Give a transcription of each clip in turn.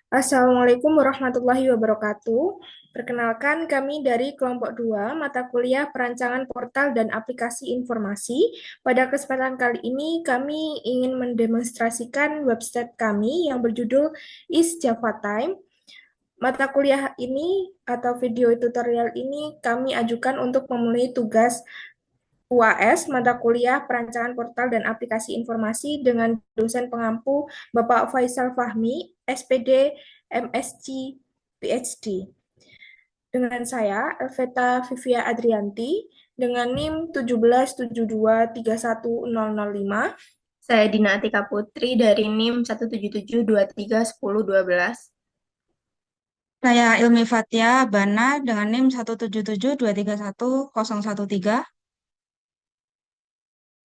Assalamualaikum warahmatullahi wabarakatuh. Perkenalkan kami dari kelompok 2 mata kuliah Perancangan Portal dan Aplikasi Informasi. Pada kesempatan kali ini kami ingin mendemonstrasikan website kami yang berjudul Is Java Time. Mata kuliah ini atau video tutorial ini kami ajukan untuk memenuhi tugas UAS mata kuliah Perancangan Portal dan Aplikasi Informasi dengan dosen pengampu Bapak Faisal Fahmi, SPD, MSc, PhD. Dengan saya, Elveta Vivia Adrianti, dengan NIM 1772310005. Saya Dina Atika Putri dari NIM 177231012. Saya Ilmi Fatia Bana dengan NIM 177231013.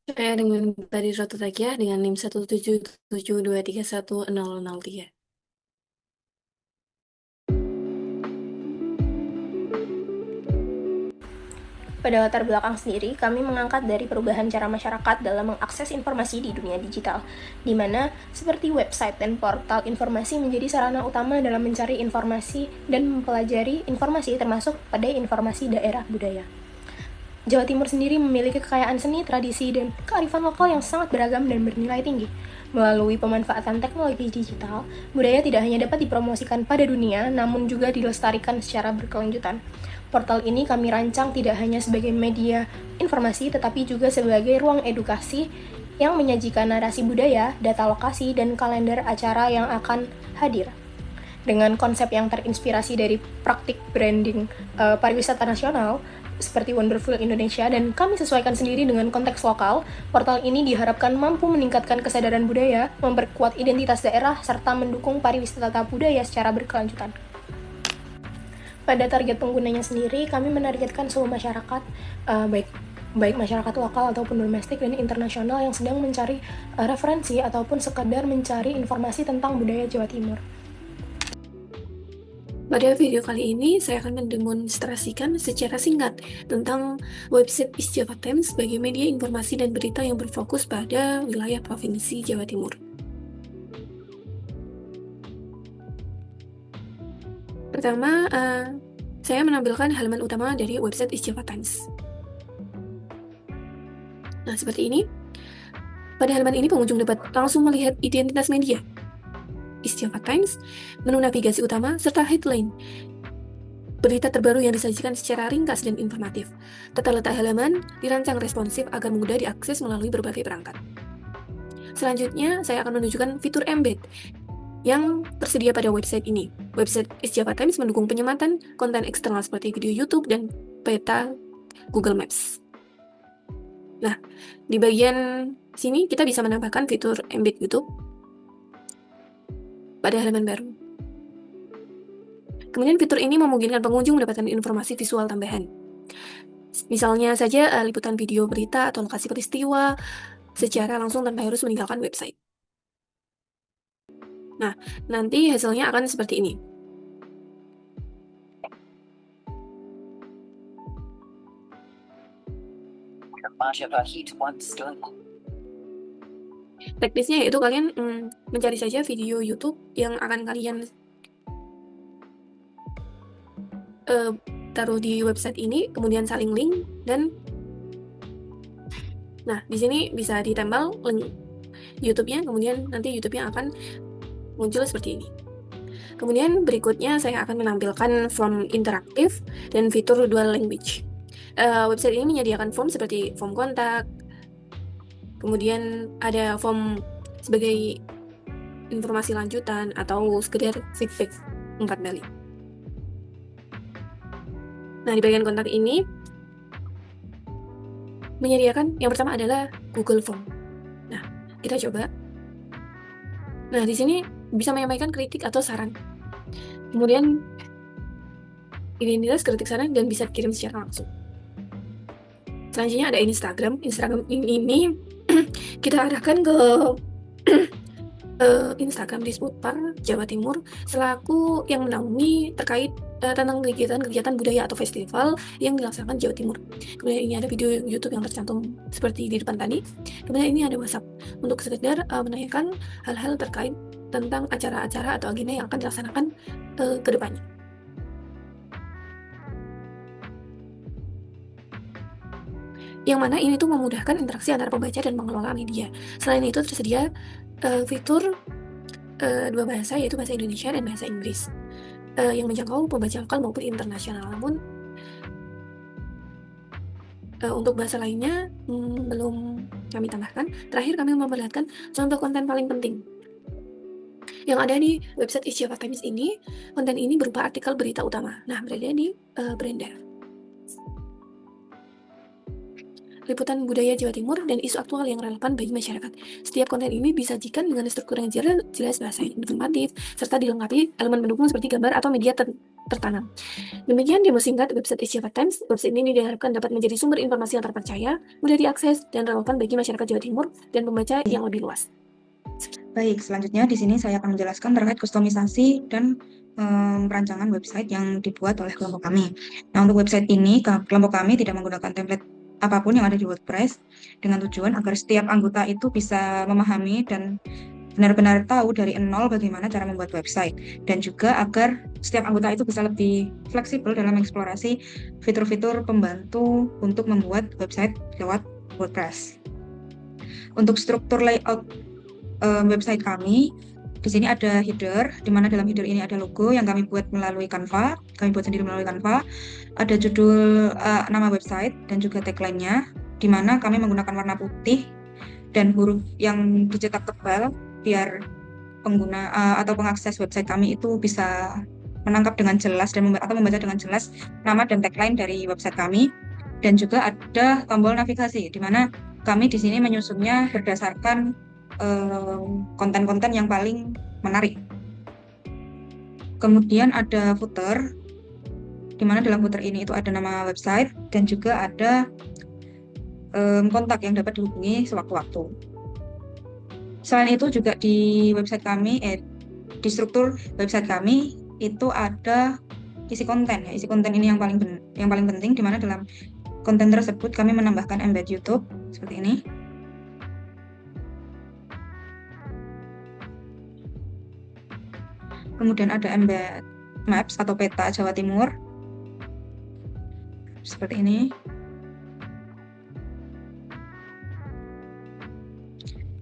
Saya dengan tadi Roto Takia dengan NIM 177231003. Pada latar belakang sendiri, kami mengangkat dari perubahan cara masyarakat dalam mengakses informasi di dunia digital, di mana seperti website dan portal informasi menjadi sarana utama dalam mencari informasi dan mempelajari informasi termasuk pada informasi daerah budaya. Jawa Timur sendiri memiliki kekayaan seni, tradisi, dan kearifan lokal yang sangat beragam dan bernilai tinggi. Melalui pemanfaatan teknologi digital, budaya tidak hanya dapat dipromosikan pada dunia, namun juga dilestarikan secara berkelanjutan. Portal ini kami rancang tidak hanya sebagai media informasi, tetapi juga sebagai ruang edukasi yang menyajikan narasi budaya, data lokasi, dan kalender acara yang akan hadir. Dengan konsep yang terinspirasi dari praktik branding pariwisata nasional, seperti Wonderful Indonesia, dan kami sesuaikan sendiri dengan konteks lokal, portal ini diharapkan mampu meningkatkan kesadaran budaya, memperkuat identitas daerah, serta mendukung pariwisata budaya secara berkelanjutan. Pada target penggunanya sendiri, kami menargetkan seluruh masyarakat, baik masyarakat lokal ataupun domestik dan internasional yang sedang mencari referensi ataupun sekadar mencari informasi tentang budaya Jawa Timur. Pada video kali ini, saya akan mendemonstrasikan secara singkat tentang website Is Java Times sebagai media informasi dan berita yang berfokus pada wilayah Provinsi Jawa Timur. Pertama, saya menampilkan halaman utama dari website Is Java Times. Nah, seperti ini. Pada halaman ini, pengunjung dapat langsung melihat identitas media, Is Java Times, menu navigasi utama, serta headline, berita terbaru yang disajikan secara ringkas dan informatif. Tata letak halaman dirancang responsif agar mudah diakses melalui berbagai perangkat. Selanjutnya, saya akan menunjukkan fitur embed yang tersedia pada website ini. Website Is Java Times mendukung penyematan konten eksternal seperti video YouTube dan peta Google Maps. Nah, di bagian sini kita bisa menambahkan fitur embed YouTube pada halaman baru. Kemudian fitur ini memungkinkan pengunjung mendapatkan informasi visual tambahan. Misalnya saja liputan video berita atau lokasi peristiwa secara langsung tanpa harus meninggalkan website. Nah, nanti hasilnya akan seperti ini. Teknisnya yaitu kalian mencari saja video YouTube yang akan kalian taruh di website ini, kemudian saling link, dan nah di sini bisa ditempel link YouTube-nya, kemudian nanti YouTube-nya akan muncul seperti ini. Kemudian berikutnya saya akan menampilkan form interaktif dan fitur dual language. Website ini menyediakan form seperti form kontak, kemudian ada form sebagai informasi lanjutan atau sekedar feedback 4 kali. Nah, di bagian kontak ini menyediakan yang pertama adalah Google Form. Nah, kita coba. Nah, di sini bisa menyampaikan kritik atau saran. Kemudian identitas, kritik, saran, dan bisa dikirim secara langsung. Selanjutnya ada Instagram. Instagram ini kita arahkan ke Instagram Disputpar Jawa Timur selaku yang menaungi terkait tentang kegiatan-kegiatan budaya atau festival yang dilaksanakan Jawa Timur. Kemudian ini ada video YouTube yang tercantum seperti di depan tadi. Kemudian ini ada WhatsApp untuk sekedar menanyakan hal-hal terkait tentang acara-acara atau agenda yang akan dilaksanakan ke depannya. Yang mana ini tuh memudahkan interaksi antara pembaca dan pengelola media. Selain itu tersedia fitur dua bahasa, yaitu bahasa Indonesia dan bahasa Inggris, yang menjangkau pembaca lokal maupun internasional. Namun untuk bahasa lainnya belum kami tambahkan. Terakhir kami memperlihatkan contoh konten paling penting yang ada di website East Java Times ini. Konten ini berupa artikel berita utama. Nah, berada di Brenda. Liputan budaya Jawa Timur dan isu aktual yang relevan bagi masyarakat. Setiap konten ini disajikan dengan struktur yang jelas, bahasa yang informatif, serta dilengkapi elemen pendukung seperti gambar atau media tertanam. Demikian demo singkat website East Java Times. Website ini diharapkan dapat menjadi sumber informasi yang terpercaya, mudah diakses, dan relevan bagi masyarakat Jawa Timur dan pembaca yang lebih luas. Baik, selanjutnya di sini saya akan menjelaskan terkait kustomisasi dan perancangan website yang dibuat oleh kelompok kami. Nah, untuk website ini, kelompok kami tidak menggunakan template apapun yang ada di WordPress dengan tujuan agar setiap anggota itu bisa memahami dan benar-benar tahu dari nol bagaimana cara membuat website, dan juga agar setiap anggota itu bisa lebih fleksibel dalam mengeksplorasi fitur-fitur pembantu untuk membuat website lewat WordPress. Untuk struktur layout website kami, di sini ada header, di mana dalam header ini ada logo yang kami buat melalui Canva, ada judul nama website dan juga tagline-nya, di mana kami menggunakan warna putih dan huruf yang dicetak tebal biar pengguna atau pengakses website kami itu bisa menangkap dengan jelas dan atau membaca dengan jelas nama dan tagline dari website kami. Dan juga ada tombol navigasi, di mana kami di sini menyusunnya berdasarkan konten-konten yang paling menarik. Kemudian ada footer, di mana dalam footer ini itu ada nama website dan juga ada kontak yang dapat dihubungi sewaktu-waktu. Selain itu juga di website kami, di struktur website kami itu ada isi konten. Isi konten ini yang paling penting, di mana dalam konten tersebut kami menambahkan embed YouTube seperti ini. Kemudian ada embed maps atau peta Jawa Timur seperti ini.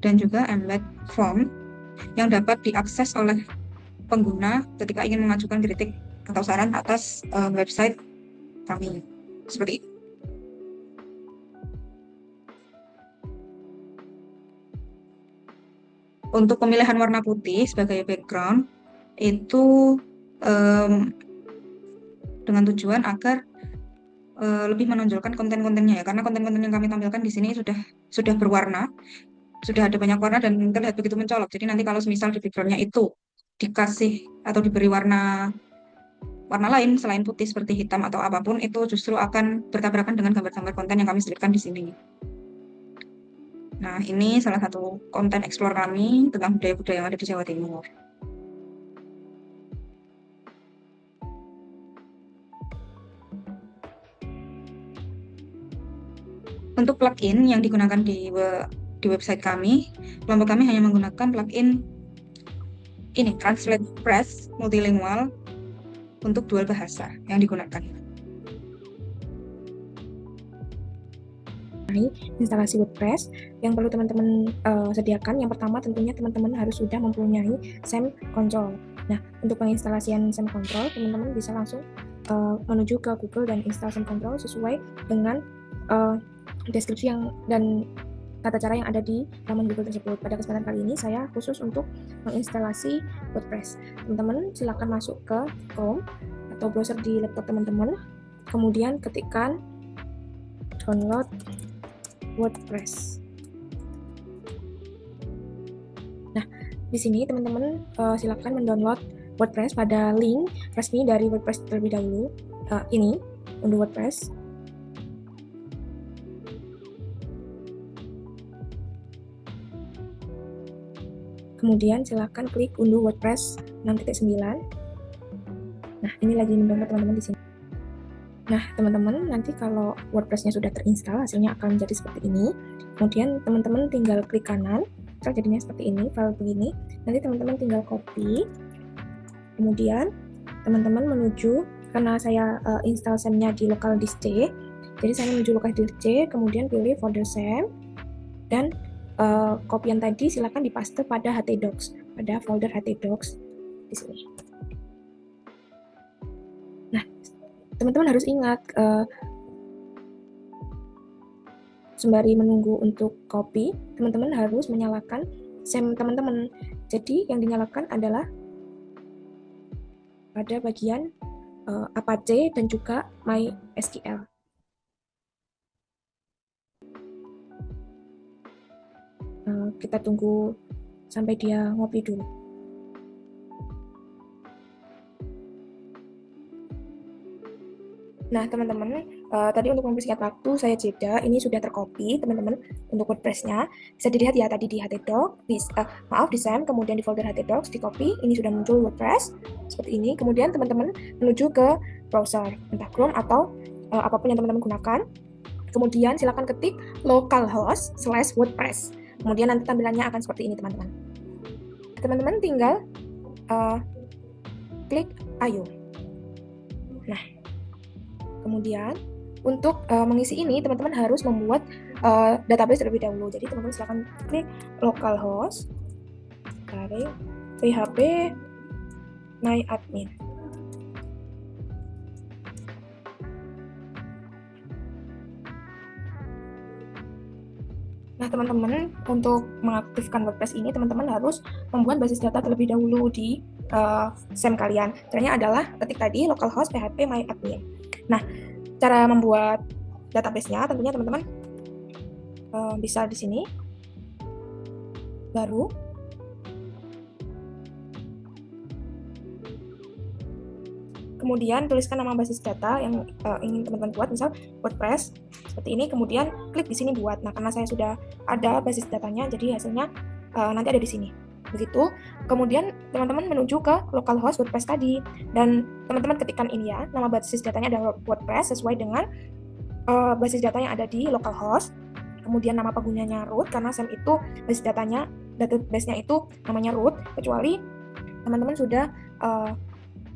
Dan juga embed form yang dapat diakses oleh pengguna ketika ingin mengajukan kritik atau saran atas website kami. Seperti itu. Untuk pemilihan warna putih sebagai background itu dengan tujuan agar lebih menonjolkan konten-kontennya ya, karena konten-konten yang kami tampilkan di sini sudah berwarna, sudah ada banyak warna dan terlihat begitu mencolok. Jadi nanti kalau misal di backgroundnya itu dikasih atau diberi warna lain selain putih seperti hitam atau apapun, itu justru akan bertabrakan dengan gambar-gambar konten yang kami selipkan di sini. Nah, ini salah satu konten explore kami tentang budaya-budaya yang ada di Jawa Timur. Untuk plugin yang digunakan di website kami, kelompok kami hanya menggunakan plugin ini, Translate Press Multilingual, untuk dual bahasa yang digunakan. Instalasi WordPress yang perlu teman-teman sediakan. Yang pertama tentunya teman-teman harus sudah mempunyai SEM Control. Nah, untuk penginstalasian SEM Control, teman-teman bisa langsung menuju ke Google dan install SEM Control sesuai dengan deskripsi dan tata cara yang ada di laman Google tersebut. Pada kesempatan kali ini saya khusus untuk menginstalasi WordPress. Teman-teman silakan masuk ke Chrome atau browser di laptop teman-teman, kemudian ketikkan download WordPress. Nah, di sini teman-teman silakan mendownload WordPress pada link resmi dari WordPress terlebih dahulu. Ini unduh WordPress. Kemudian silakan klik unduh WordPress 6.9. Nah, ini lagi mendownload teman-teman di sini. Nah, teman-teman, nanti kalau WordPress-nya sudah terinstall, hasilnya akan menjadi seperti ini. Kemudian teman-teman tinggal klik kanan, Excel jadinya seperti ini, file begini. Nanti teman-teman tinggal copy. Kemudian teman-teman menuju, karena saya install SAM-nya di local disk C, jadi saya menuju local disk C, kemudian pilih folder SAM, dan kopian tadi silakan dipaste pada htdocs, pada folder htdocs di sini. Nah, teman-teman harus ingat, sembari menunggu untuk copy, teman-teman harus menyalakan SAM teman-teman. Jadi yang dinyalakan adalah pada bagian Apache dan juga MySQL. Kita tunggu sampai dia ngopi dulu. Nah, teman-teman, tadi untuk mempersingkat waktu saya jeda, ini sudah tercopy, teman-teman, untuk WordPress-nya. Bisa dilihat ya tadi di htdocs, di SAM, kemudian di folder htdocs, di copy, ini sudah muncul WordPress, seperti ini. Kemudian teman-teman menuju ke browser, entah Chrome atau apapun yang teman-teman gunakan. Kemudian silakan ketik localhost/WordPress. Kemudian nanti tampilannya akan seperti ini, teman-teman. Teman-teman tinggal klik Ayo. Nah, kemudian untuk mengisi ini, teman-teman harus membuat database terlebih dahulu. Jadi teman-teman silakan klik localhost php myadmin. Nah, teman-teman, untuk mengaktifkan WordPress ini, teman-teman harus membuat basis data terlebih dahulu di SAM kalian. Caranya adalah ketik tadi localhost php myadmin. Nah, cara membuat database-nya tentunya teman-teman bisa di sini, baru, kemudian tuliskan nama basis data yang ingin teman-teman buat, misal WordPress seperti ini, kemudian klik di sini buat. Nah, karena saya sudah ada basis datanya, jadi hasilnya nanti ada di sini. Begitu. Kemudian teman-teman menuju ke localhost WordPress tadi, dan teman-teman ketikkan ini ya, nama basis datanya adalah WordPress sesuai dengan basis data yang ada di localhost. Kemudian nama penggunanya root, karena SAM itu basis datanya, database-nya itu namanya root, kecuali teman-teman sudah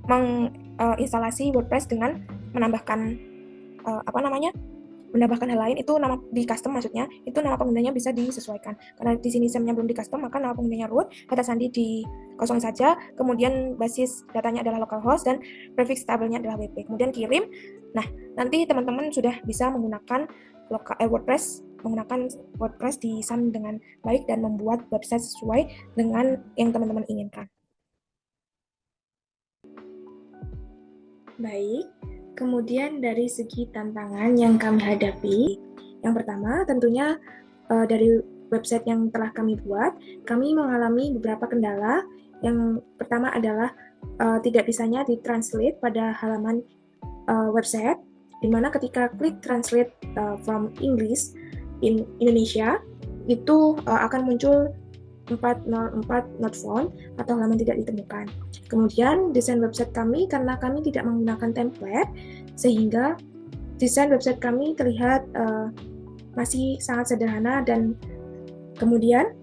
menginstalasi WordPress dengan menambahkan menambahkan hal lain, itu nama di custom, maksudnya itu nama penggunanya bisa disesuaikan. Karena di sini SAM-nya belum di custom, maka nama penggunanya root, kata sandi di kosong saja, kemudian basis datanya adalah localhost, dan prefix tabelnya adalah wp, kemudian kirim. Nah, nanti teman-teman sudah bisa menggunakan WordPress di SAM dengan baik dan membuat website sesuai dengan yang teman-teman inginkan. Baik. Kemudian dari segi tantangan yang kami hadapi, yang pertama tentunya dari website yang telah kami buat, kami mengalami beberapa kendala. Yang pertama adalah tidak bisanya ditranslate pada halaman website, di mana ketika klik translate from English in Indonesia, itu akan muncul 404 not found atau halaman tidak ditemukan. Kemudian desain website kami, karena kami tidak menggunakan template, sehingga desain website kami terlihat masih sangat sederhana, dan kemudian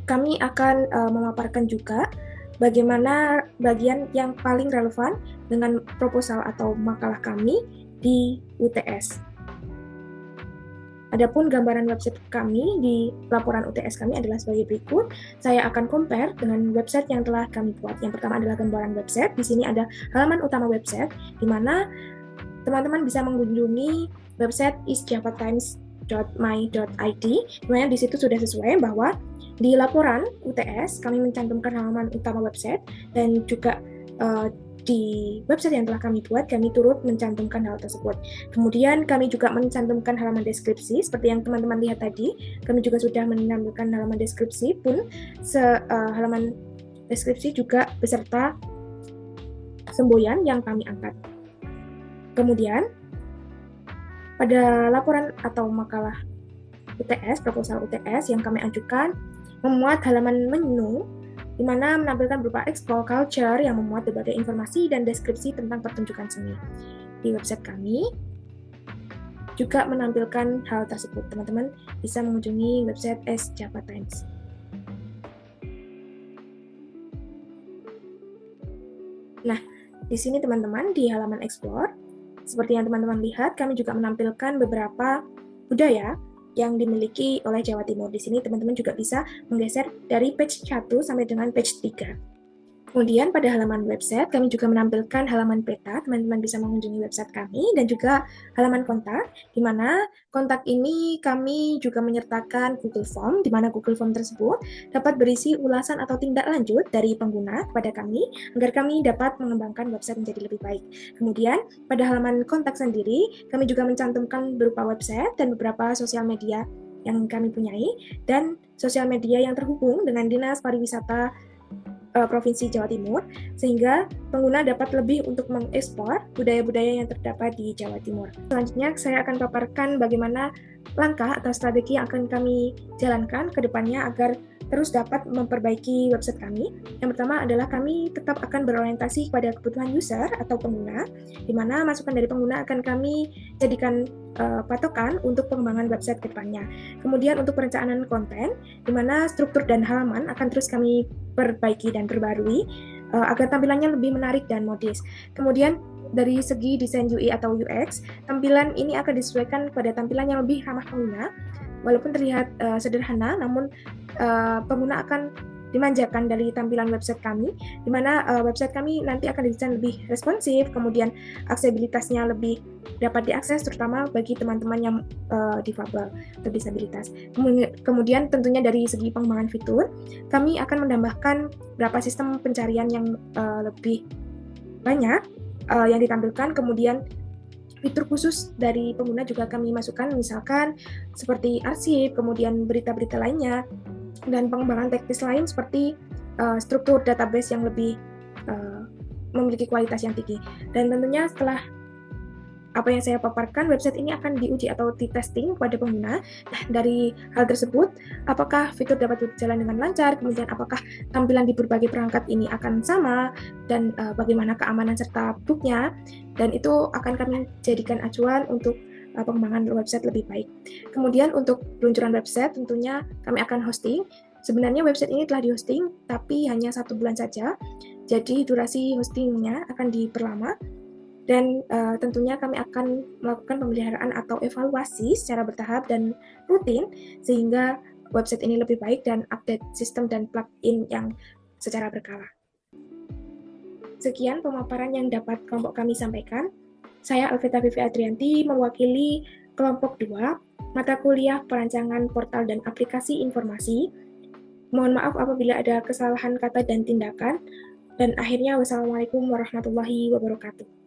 kami akan memaparkan juga bagaimana bagian yang paling relevan dengan proposal atau makalah kami di UTS. Adapun gambaran website kami di laporan UTS kami adalah sebagai berikut. Saya akan compare dengan website yang telah kami buat. Yang pertama adalah gambaran website. Di sini ada halaman utama website, di mana teman-teman bisa mengunjungi website isjavatimes.my.id, di mana di situ sudah sesuai bahwa di laporan UTS kami mencantumkan halaman utama website, dan juga di website yang telah kami buat, kami turut mencantumkan hal tersebut. Kemudian kami juga mencantumkan halaman deskripsi, seperti yang teman-teman lihat tadi. Kami juga sudah menampilkan halaman deskripsi pun, halaman deskripsi juga beserta semboyan yang kami angkat. Kemudian, pada laporan atau makalah UTS, proposal UTS yang kami ajukan, memuat halaman menu, di mana menampilkan berupa explore culture yang memuat berbagai informasi dan deskripsi tentang pertunjukan seni. Di website kami juga menampilkan hal tersebut. Teman-teman bisa mengunjungi website Java Times. Nah, di sini teman-teman di halaman Explore, seperti yang teman-teman lihat, kami juga menampilkan beberapa budaya yang dimiliki oleh Jawa Timur. Di sini teman-teman juga bisa menggeser dari page 1 sampai dengan page 3. Kemudian pada halaman website, kami juga menampilkan halaman peta, teman-teman bisa mengunjungi website kami, dan juga halaman kontak, di mana kontak ini kami juga menyertakan Google Form, di mana Google Form tersebut dapat berisi ulasan atau tindak lanjut dari pengguna kepada kami, agar kami dapat mengembangkan website menjadi lebih baik. Kemudian, pada halaman kontak sendiri, kami juga mencantumkan berupa website dan beberapa sosial media yang kami punyai, dan sosial media yang terhubung dengan Dinas Pariwisata Provinsi Jawa Timur, sehingga pengguna dapat lebih untuk mengekspor budaya-budaya yang terdapat di Jawa Timur. Selanjutnya, saya akan paparkan bagaimana langkah atau strategi yang akan kami jalankan ke depannya agar terus dapat memperbaiki website kami. Yang pertama adalah kami tetap akan berorientasi kepada kebutuhan user atau pengguna, di mana masukan dari pengguna akan kami jadikan patokan untuk pengembangan website ke depannya. Kemudian untuk perencanaan konten, di mana struktur dan halaman akan terus kami perbaiki dan perbarui agar tampilannya lebih menarik dan modis. Kemudian dari segi desain UI atau UX, tampilan ini akan disesuaikan pada tampilan yang lebih ramah pengguna. Walaupun terlihat sederhana, namun pengguna akan dimanjakan dari tampilan website kami, di mana website kami nanti akan didesain lebih responsif, kemudian aksesibilitasnya lebih dapat diakses, terutama bagi teman-teman yang difabel atau disabilitas. Kemudian tentunya dari segi pengembangan fitur, kami akan menambahkan beberapa sistem pencarian yang lebih banyak yang ditampilkan, kemudian fitur khusus dari pengguna juga kami masukkan, misalkan seperti arsip, kemudian berita-berita lainnya, dan pengembangan teknis lain seperti struktur database yang lebih memiliki kualitas yang tinggi. Dan tentunya setelah apa yang saya paparkan, website ini akan diuji atau di-testing kepada pengguna. Nah, dari hal tersebut, apakah fitur dapat berjalan dengan lancar, kemudian apakah tampilan di berbagai perangkat ini akan sama, dan bagaimana keamanan serta bugnya, dan itu akan kami jadikan acuan untuk pengembangan website lebih baik. Kemudian untuk peluncuran website, tentunya kami akan hosting. Sebenarnya website ini telah di-hosting, tapi hanya 1 bulan saja, jadi durasi hostingnya akan diperlama. Dan tentunya kami akan melakukan pemeliharaan atau evaluasi secara bertahap dan rutin, sehingga website ini lebih baik dan update sistem dan plugin yang secara berkala. Sekian pemaparan yang dapat kelompok kami sampaikan. Saya Alvita Vivi Adrianti, mewakili kelompok 2, mata kuliah perancangan portal dan aplikasi informasi. Mohon maaf apabila ada kesalahan kata dan tindakan. Dan akhirnya, wassalamualaikum warahmatullahi wabarakatuh.